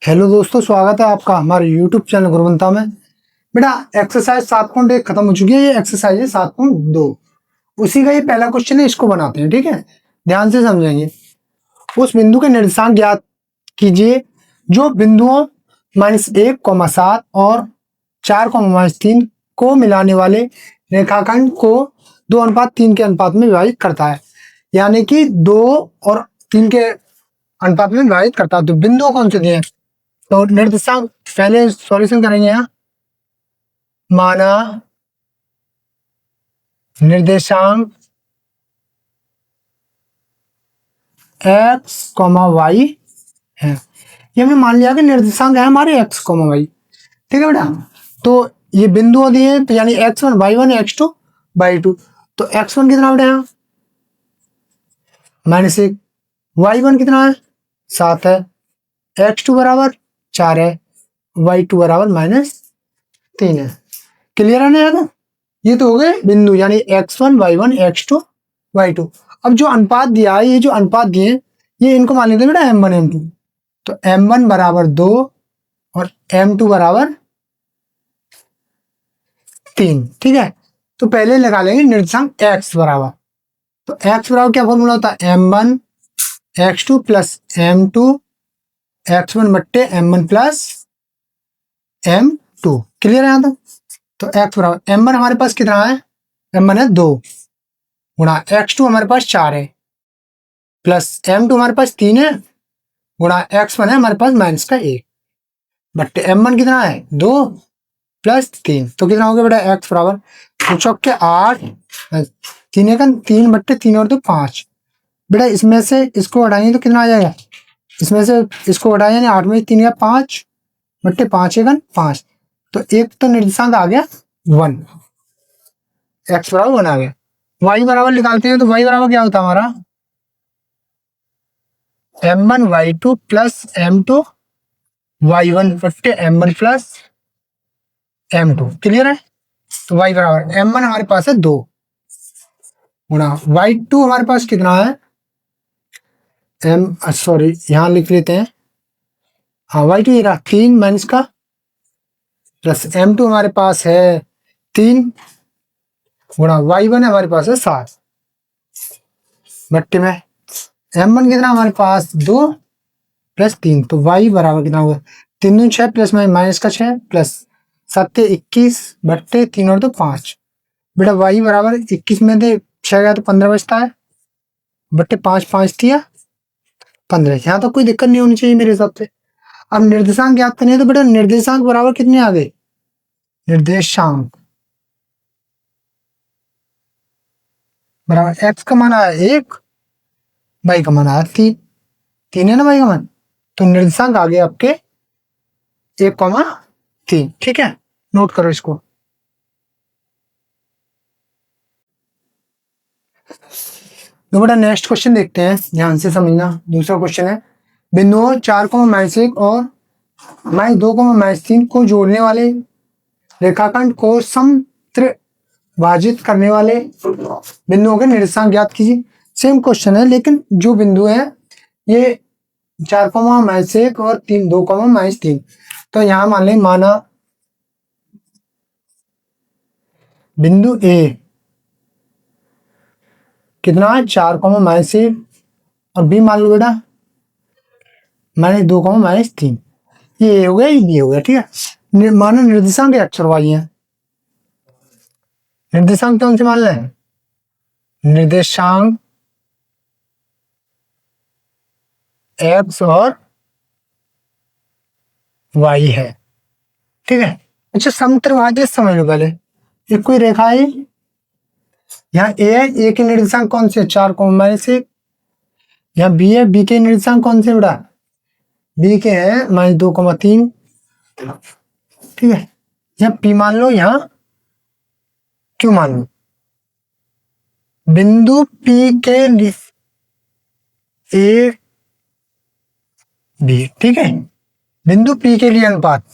Hello दोस्तों, स्वागत है आपका हमारे यूट्यूब चैनल गुरुवंता में। बेटा एक्सरसाइज 7.1 खत्म हो चुकी है। ये एक्सरसाइज है 7.2, उसी का ये पहला क्वेश्चन है। इसको बनाते हैं, ठीक है, ध्यान से समझेंगे। उस बिंदु के निर्देशांक ज्ञात कीजिए जो बिंदुओं -1, 7 और 4, -3 को मिलाने वाले रेखाखंड को 2:3 के अनुपात में विभाजित करता है। यानी कि 2 और 3 के अनुपात में विभाजित करता है। तो बिंदु कौन से दिए हैं? तो निर्देशांक पहले सॉल्यूशन करेंगे। यहाँ माना निर्देशांक x, y है। ये हमने मान लिया कि निर्देशांक है हमारे x, y। ठीक है बेटा। तो ये बिंदु दिए हैं, तो यानी x1, y1, x2, y2। तो x1 कितना बेटा यहाँ -1, y1 कितना है 7 है, x2 बराबर 4 है, y2 बराबर -3 है। क्लियर है ना यार? ये तो हो गए बिंदु, यानी x1, y1, x2, y2। अब जो अनुपात दिया है, ये जो अनुपात दिए ये इनको मान लेते हैं बेटा m1, m2। तो m1 बराबर 2 और m2 बराबर 3। ठीक है, तो पहले लगा लेंगे निर्देशांक x बराबर। तो x बराबर क्या फॉर्मूला होता है? m1 x2 plus m2 x1 बट्टे m1 प्लस m2। क्लियर है यहाँ तक? तो x बराबर m1 हमारे पास कितना है? m1 है 2 गुणा x2 हमारे पास 4 है प्लस m2 हमारे पास 3 है गुणा x1 है हमारे पास -1 बट्टे m1 कितना है 2 प्लस 3। तो कितना हो गया बेटा x बराबर 2 चौक के 8, 3 का 3 बट्टे 3 और 2 5। बेटा इसमें से इसको हटाएंगे तो कितना आ जाएगा? इसमें से इसको हटाएं यानी 8 में 3 का 5 बट्टे 5 1 5। तो एक तो निर्देशांक आ गया 1, x बराबर 1 आ गया। y बराबर निकालते हैं तो y बराबर क्या होता है हमारा? m1 y2 plus m2 y1 बट्टे m1 प्लस m2। क्लियर है? तो y बराबर m1 हमारे पास है 2 गुणा y2 हमारे पास कितना है? सॉरी यहां लिख लेते हैं। हाँ, y2 ये रहा 3 माइनस का प्लस m2 हमारे पास है 3 गुणा y1 हमारे पास है 7 बट्टे में m1 कितना हमारे पास 2 प्लस 3। तो y बराबर कितना होगा? 3 दूनी 6 प्लस में माइनस का 6 प्लस 7 21 बट्टे 3 और 2 5। बेटा y बराबर 21 में से 6 गया तो 15 बचता है बट्टे 5 5 दिया 15। यहाँ तो कोई दिक्कत नहीं होनी चाहिए मेरे हिसाब से। अब निर्देशांक ज्ञात करने हैं तो बेटा निर्देशांक बराबर कितने आ गए? निर्देशांक बराबर x का मान आया 1, y का मान आया 3। 3 है ना y का मान? तो निर्देशांक आ गए आपके 1,3। ठीक है, नोट करो इसको। तो बेटा नेक्स्ट क्वेश्चन देखते हैं, ध्यान से समझना। दूसरा क्वेश्चन है बिंदुओं 4,-1 और -2,-3 को जोड़ने वाले रेखाखंड को समत्रिभाजित करने वाले बिंदुओं के निर्देशांक ज्ञात कीजिए। सेम क्वेश्चन है, लेकिन जो बिंदु है ये 4,-1 और 2,-3। तो यहां मान लें, माना बिंदु ए कितना है 4,-1 और बी मान लो बेटा -2,-3। ये हो गया, ये हो गया। ठीक है, माना निर्देशांक x और y है। निर्देशांक कौन से मान लें? निर्देशांक x और y है। ठीक है, अच्छा समत्रिभाजित समझ लो पहले। एक कोई रेखा है, यहाँ a है, a के निर्देशांक कौन से? 4,-1। यहाँ b है, b के निर्देशांक कौन से बेटा? b के हैं -2,3। ठीक है, यहाँ p मान लो, यहाँ q मान लो। बिंदु p के a b। ठीक है, बिंदु p के लिए अनुपात,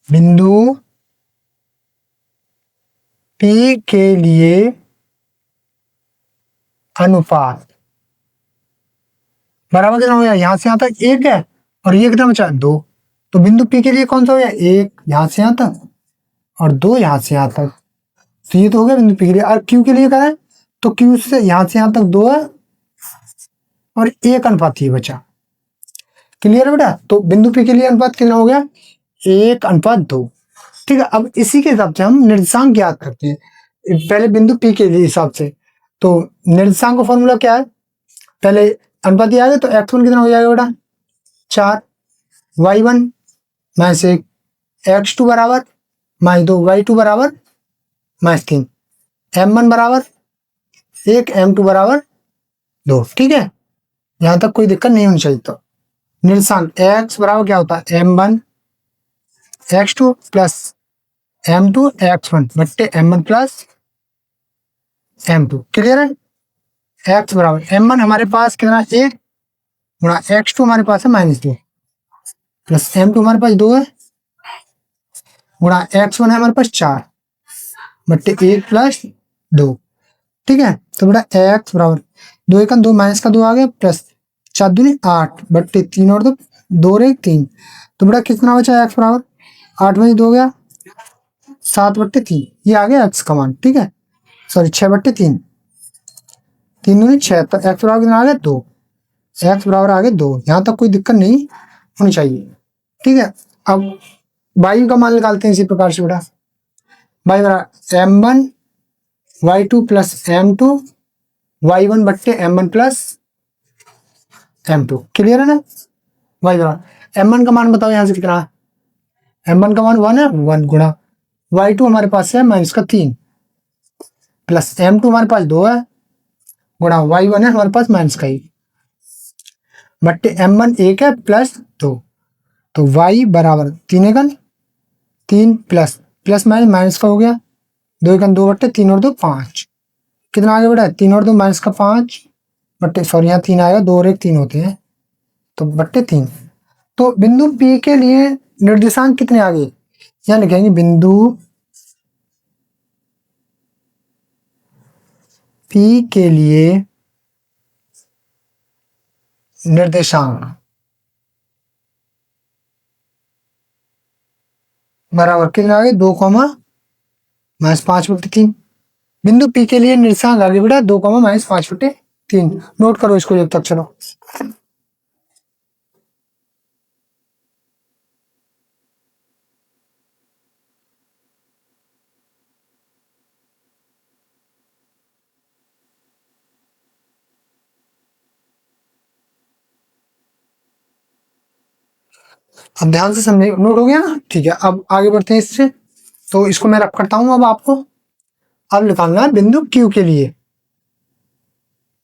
बिंदु p के लिए अनुपात बराबर कितना हो गया? यहां से यहां तक 1 है और ये कितना बचा, 2। तो बिंदु P के लिए कौन सा हो गया, 1 यहां से यहां तक और 2 यहां से यहां तक। तो ये तो हो गया बिंदु P के लिए। और Q के लिए क्या है, तो Q से यहां से यहां तक 2 है और 1 अनुपात ये बचा। क्लियर है बेटा। तो बिंदु P के लिए अनुपात कितना हो गया, 1:2। ठीक है। अब इसी के हिसाब से हम निर्देशांक ज्ञात करते हैं, पहले बिंदु P के लिए हिसाब से। तो निर्देशांक का फॉर्मूला क्या है, पहले अनुपात दिया गया तो x1 कितना हो जाएगा बेटा, 4, y1 -1, x2 बराबर -2, y2 बराबर -3, m1 बराबर 1, m2 बराबर 2। ठीक है, यहां तक कोई दिक्कत नहीं होनी चाहिए। तो निर्देशांक x बराबर क्या होता है, m1 x2 plus m2 x1 बट्टे m1 प्लस m2। क्लियर है। x बराबर m1 हमारे पास कितना, 1 गुणा x2 हमारे पास है -2 प्लस m2 हमारे पास 2 है गुणा x1 है हमारे पास 4 बट्टे 1 प्लस 2। ठीक है। तो बेटा x बराबर 2 1 2 माइनस का 2 आ गया प्लस 4 दूनी 8 बट्टे 3 और 2 2 और 1 3। तो बेटा कितना बचा, x बराबर 8 में 2 गया 7 बट्टे 3, ये आ गया x का मान। ठीक है, सॉरी 6 बट्टे 3, 3 दूनी 6, तो x बराबर कितना आ गया 2, x बराबर आ गया 2। यहाँ तक कोई दिक्कत नहीं होनी चाहिए। ठीक है। अब y का मान निकालते हैं इसी प्रकार से बेटा, y बराबर m1 y2 plus m2 y1 बट्टे m1 प्लस m2। क्लियर है ना। y बराबर m1 का मान बताओ यहाँ से कितना है, m1 का मान 1 है, 1 गुणा y2 हमारे पास है -3 प्लस m2 हमारे पास 2 है गुणा y1 है हमारे पास -1 बट्टे m1 1 है प्लस 2। तो y बराबर 3 एकन 3 प्लस प्लस माइनस का हो गया 2 एकन 2 बट्टे 3 और 2 5। कितना आ गया बेटा, 3 और 2 माइनस का 5 बट्टे, सॉरी यहाँ 3 आएगा, 2 और 1 3 होते हैं तो बट्टे 3। तो बिंदु P के लिए निर्देशांक कितने आ गए, यहाँ लिखेंगे बिंदु P के लिए निर्देशांक बराबर कितना आ गए, 2 -5 बट्टे 3। बिंदु P के लिए निर्देशांक आ गए बेटा 2 -5 बट्टे 3। नोट करो इसको जब तक। चलो अब ध्यान से समझे, नोट हो गया ना। ठीक है, अब आगे बढ़ते हैं इससे। तो इसको मैं रख करता हूं। अब आपको अब निकालना है बिंदु Q के लिए।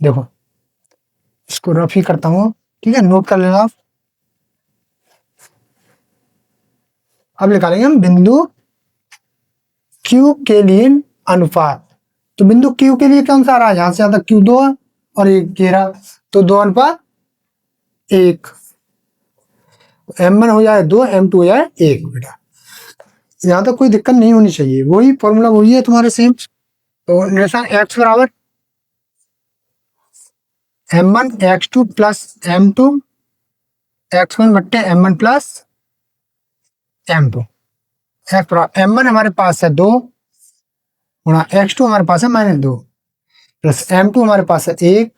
देखो इसको रफ ही करता हूं, ठीक है, नोट कर लेना आप। अब निकालेंगे हम बिंदु Q के लिए अनुपात। तो बिंदु Q के लिए कौन सा आ रहा है, यहां से आता Q 2 और 1 11, तो 2:1। m1 हो जाए 2, m2 हो जाए 1 बेटा। यहाँ तक कोई दिक्कत नहीं होनी चाहिए, वही फॉर्मूला वही है तुम्हारे सेम। तो निशान x बराबर m1 x2 plus m2 x1 बट्टे m1 प्लस m2। m1 हमारे पास है 2 गुणा x2 हमारे पास है -2 प्लस m2 हमारे पास है 1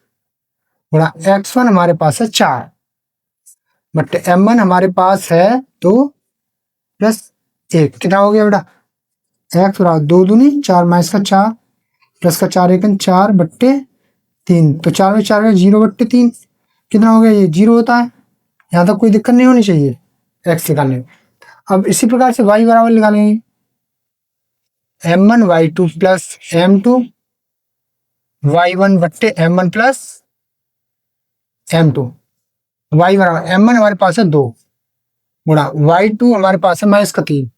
गुणा x1 हमारे पास है 4 बट्टे m1 हमारे पास है 2 प्लस 1। कितना हो गया बेटा, x बराबर 2 दूनी 4 माइनस का 4 प्लस का 4 एकन 4 बट्टे 3। तो 4 में 4 है 0 बट्टे 3। कितना हो गया, ये 0 होता है। यहाँ तक कोई दिक्कत नहीं होनी चाहिए x निकालने में। अब इसी प्रकार से y बराबर निकालेंगे m1 y2 plus m2 y1 बट्टे m1 प्लस m2। y बराबर m1 हमारे पास है 2 गुणा y2 हमारे पास है -3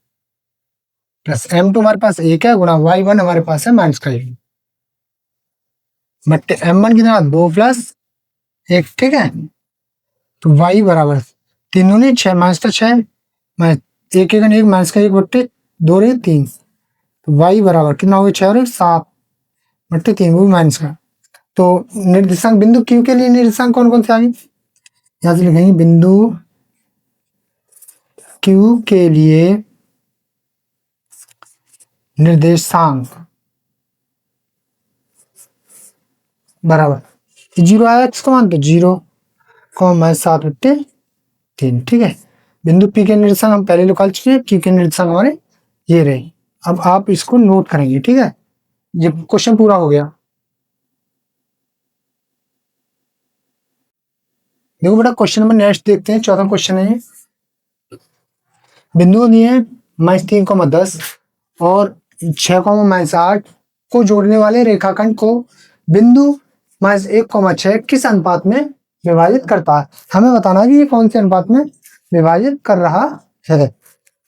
प्लस m2 हमारे पास 1 है गुणा y1 हमारे पास है -1 बट्टे m1 कितना 2 प्लस 1। ठीक है। तो y बराबर 3 दूनी 6 माइनस का 6 1 1 1 माइनस का 1 बट्टे 2 रे 3। तो y बराबर कितना हो गया, 6 और 7 बट्टे 3, वो भी माइनस का। तो निर्देशांक बिंदु Q के लिए निर्देशांक कौन कौन से आ गए, यहाँ से लिखेंगे बिंदु क्यू के लिए निर्देशांक बराबर 0 आया एक्स का मान तो 0 7/3। ठीक है, बिंदु पी के निर्देशांक हम पहले निकाल चुके हैं, क्यू के निर्देशांक हमारे ये रहे। अब आप इसको नोट करेंगे। ठीक है, ये क्वेश्चन पूरा हो गया। देखो बेटा क्वेश्चन नंबर नेक्स्ट देखते हैं, चौथा क्वेश्चन है। बिंदुओं दिए -3,10 और 6,-8 को जोड़ने वाले रेखाखंड को बिंदु -1,6 किस अनुपात में विभाजित करता है। हमें बताना है कि ये कौन से अनुपात में विभाजित कर रहा है।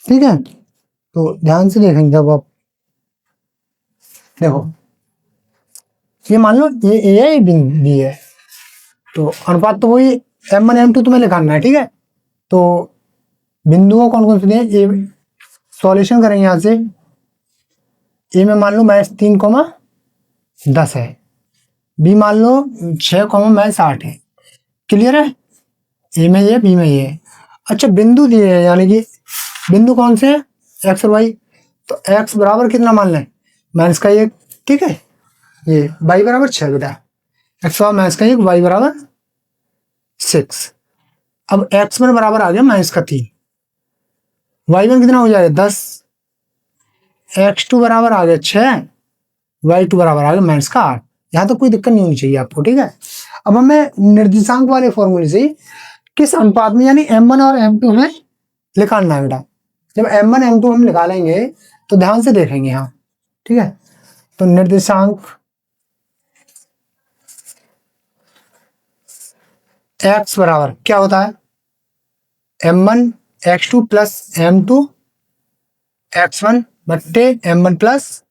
ठीक है, तो ध्यान से देखेंगे। जब आप देखो ये मान लो ये ए है, बिंदु बी है, तो अनुपात तो वही M1 M2 तुम्हें लिखाना है। ठीक है, तो बिंदुओं कौन कौन से दिए, ए सॉल्यूशन करेंगे यहां से। ए में मान लो -3,10 है, बी मान लो 6,-8 है। क्लियर है, ए में ये, बी में ये। अच्छा बिंदु दिए हैं, यानी कि बिंदु कौन से हैं, एक्स और वाई। तो एक्स बराबर कितना मान लें, -1। ठीक है, ये वाई बराबर 6 बेटा, एक्स -1, वाई बराबर 6। अब x1 बराबर आ गया -3, y1 कितना हो जाएगा 10, x2 बराबर आ गया 6, y2 बराबर आ गया -8। यहाँ तो कोई दिक्कत नहीं होनी चाहिए आपको। ठीक है, अब हमें निर्देशांक वाले फॉर्मूले से किस अनुपात में, यानी M1 और M2 में निकालना है बेटा। जब M1 M2 हम निकालेंगे तो ध्यान से देखेंगे यहाँ। ठीक है, तो निर्देशांक x बराबर क्या होता है, M1 x2 plus M2 x1 बट्टे M1 प्लस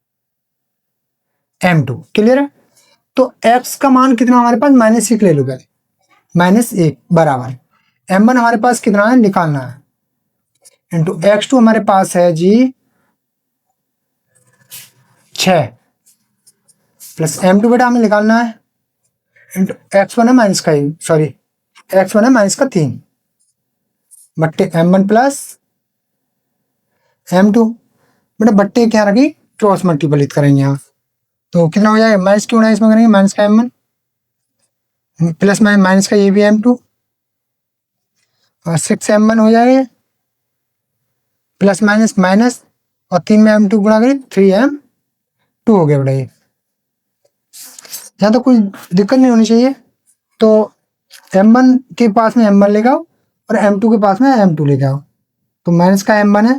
M2। क्लियर है, तो x का मान कितना हमारे पास, -1 ले लो पहले, -1 बराबर M1 हमारे पास कितना है निकालना है, इंटू x2 हमारे पास है जी 6 प्लस M2 बेटा हमें निकालना है, इंटू x1 है x1 है -3 बट्टे M1 प्लस M2। बेटा बट्टे क्या रखी, क्रॉस मल्टीप्लिकेट करेंगे यहाँ, तो कितना हो जाएगा, माइनस क्यों ना इसमें करेंगे, माइनस का M1 प्लस माइनस का ये भी M2 और 6M1 हो जाएगा, प्लस माइनस माइनस और 3 में M2 गुणा करें 3M2 हो गया बेटा। ये यहाँ तो कोई दिक्कत नहीं होनी चाहिए। तो M1 के पास में M1 लेके आओ और M2 के पास में M2 लेके आओ, तो माइनस का M1 है,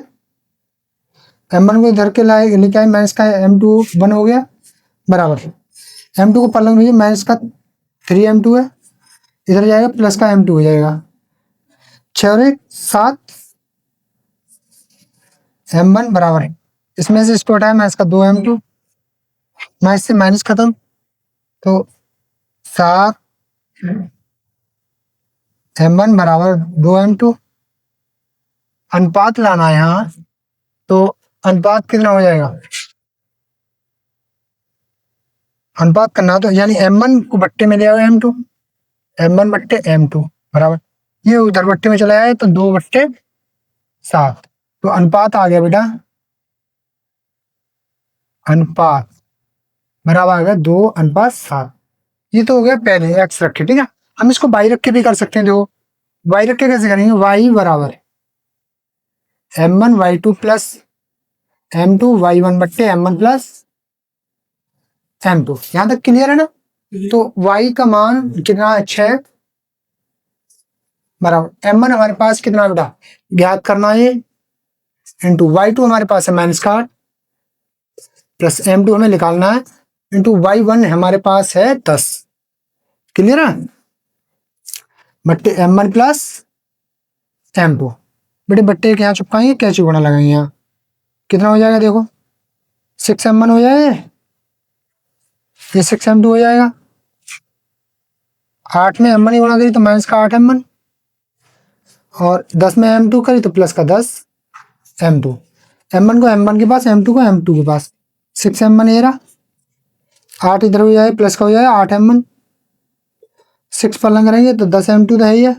M1 को इधर के लेके आए, माइनस का M2 1 हो गया बराबर M2 को पलंग में माइनस का 3M2 है, इधर जाएगा प्लस का M2 हो जाएगा, 6 और 1 7 M1 बराबर है, इसमें से इसको हटाया माइनस का 2M2, माइनस से माइनस खत्म, तो 7 M1 बराबर 2M2। अनुपात लाना है यहाँ, तो अनुपात कितना हो जाएगा, अनुपात करना तो यानी M1 को बट्टे में ले आओ M2, M1 बट्टे M2 बराबर, ये उधर बट्टे में चला जाए तो 2/7, तो अनुपात आ गया बेटा, अनुपात बराबर आ गया 2:7। ये तो हो गया पहले x रखे। ठीक है, हम इसको y रख के भी कर सकते हैं। देखो y रख के कैसे करेंगे, y बराबर M1 y2 plus M2 y1 बट्टे M1 प्लस M2। यहां तक क्लियर है ना। तो y का मान कितना है 6 बराबर M1 हमारे पास कितना बेटा ज्ञात करना है, इंटू y2 हमारे पास है -8 प्लस M2 हमें निकालना है, इंटू y1 हमारे पास है 10। क्लियर है, बट्टे M1 प्लस M2। बेटे बट्टे के यहाँ चिपकाएंगे, कैसे गुणा लगाएंगे, यहाँ कितना हो जाएगा, देखो 6M1 हो जाएगा, ये 6M2 हो जाएगा, 8 में M1 ही गुणा करी तो माइनस का 8M1 और 10 में M2 करी तो प्लस का 10M2। M1 को M1 के पास, M2 को M2 के पास, 6M1 ये रहा, 8 इधर हो जाए प्लस का हो जाए 8M1, 6 पर लंग करेंगे तो 10M2 तो है ही है,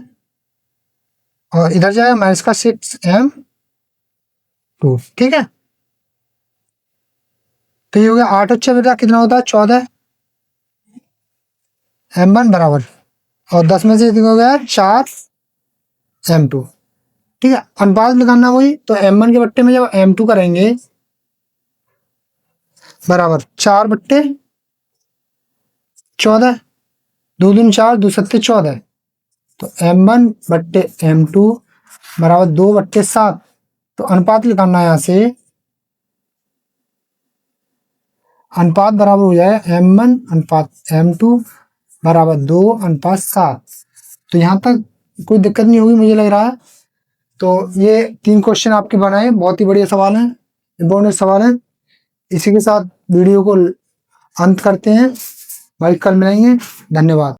और इधर जाएगा माइनस का 6M2 2। ठीक है, तो ये हो गया 8 और 6 बेटा कितना होता है 14 m1 बराबर, और 10 में से हो गया 4 m2। ठीक है, अनुपात निकालना वही, तो m1 के बट्टे में जब m2 करेंगे बराबर 4/14, 2 दूनी 4, 2 सत्ते 14, तो m1 बट्टे m2 बराबर 2/7। तो अनुपात निकालना है यहाँ से, अनुपात बराबर हो जाए m1 अनुपात m2 बराबर 2/7। तो यहाँ तक कोई दिक्कत नहीं होगी मुझे लग रहा है। तो ये 3 क्वेश्चन आपके बनाए, बहुत ही बढ़िया सवाल हैं, इंपॉर्टेंट सवाल हैं। इसी के साथ वीडियो को अंत करते हैं, भाई कल मिलेंगे, धन्यवाद।